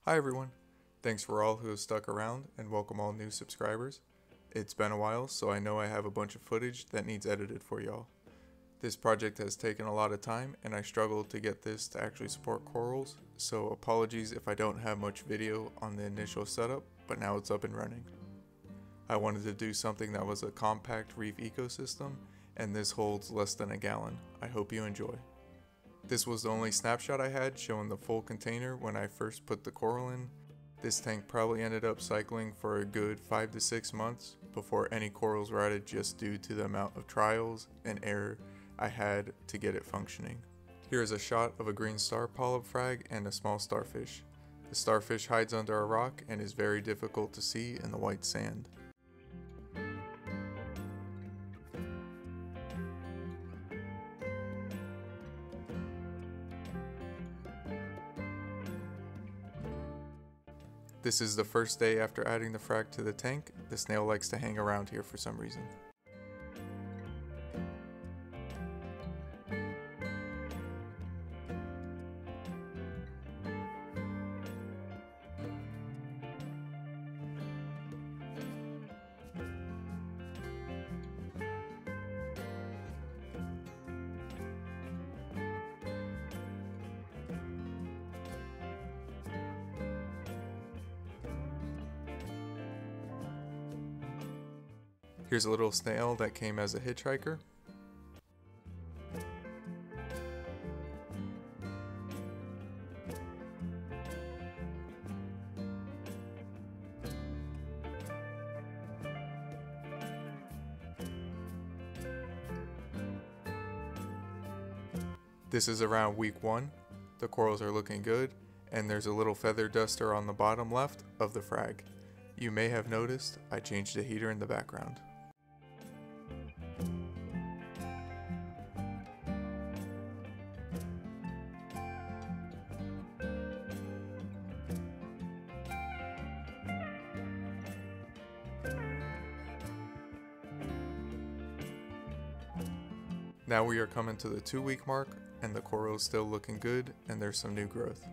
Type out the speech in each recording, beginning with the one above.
Hi everyone, thanks for all who have stuck around and welcome all new subscribers. It's been a while, so I know I have a bunch of footage that needs edited for y'all. This project has taken a lot of time and I struggled to get this to actually support korels, so apologies if I don't have much video on the initial setup, but now it's up and running. I wanted to do something that was a compact reef ecosystem, and this holds less than a gallon. I hope you enjoy. This was the only snapshot I had showing the full container when I first put the coral in. This tank probably ended up cycling for a good 5 to 6 months before any corals were added, just due to the amount of trials and error I had to get it functioning. Here is a shot of a Greenstar polyp frag and a small starfish. The starfish hides under a rock and is very difficult to see in the white sand. This is the first day after adding the frag to the tank. The snail likes to hang around here for some reason. Here's a little snail that came as a hitchhiker. This is around week 1. The corals are looking good, and there's a little feather duster on the bottom left of the frag. You may have noticed I changed the heater in the background. Now we are coming to the 2-week mark, and the coral is still looking good, and there's some new growth.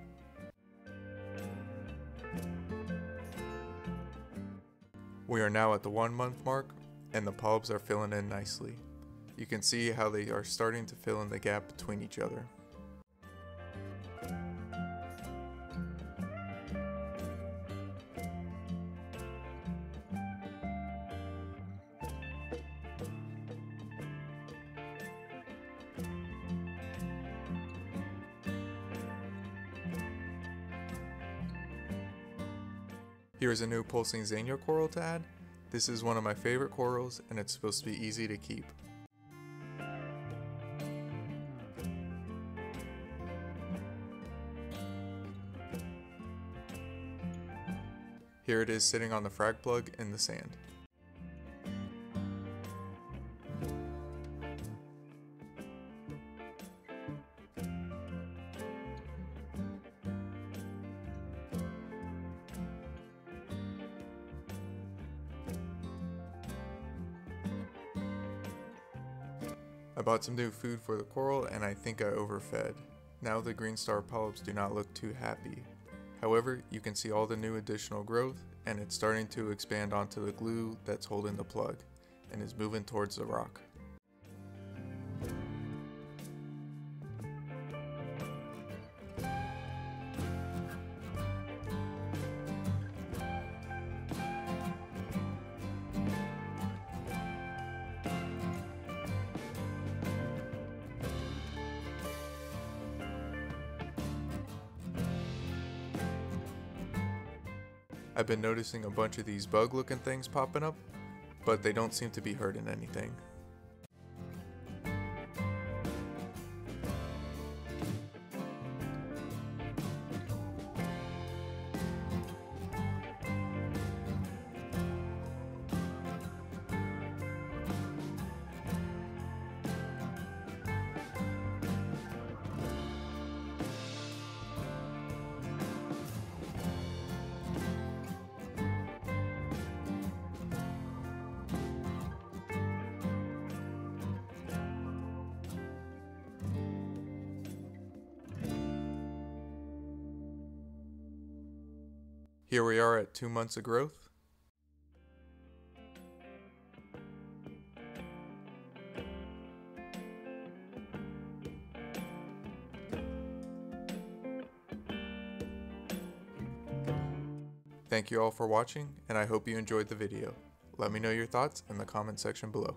We are now at the 1-month mark, and the polyps are filling in nicely. You can see how they are starting to fill in the gap between each other. Here's a new pulsing Snail coral to add. This is one of my favorite corals, and it's supposed to be easy to keep. Here it is sitting on the frag plug in the sand. I bought some new food for the coral and I think I overfed. Now the Greenstar polyps do not look too happy. However, you can see all the new additional growth, and it's starting to expand onto the glue that's holding the plug and is moving towards the rock. I've been noticing a bunch of these bug looking things popping up, but they don't seem to be hurting anything. Here we are at 2 months of growth. Thank you all for watching, and I hope you enjoyed the video. Let me know your thoughts in the comment section below.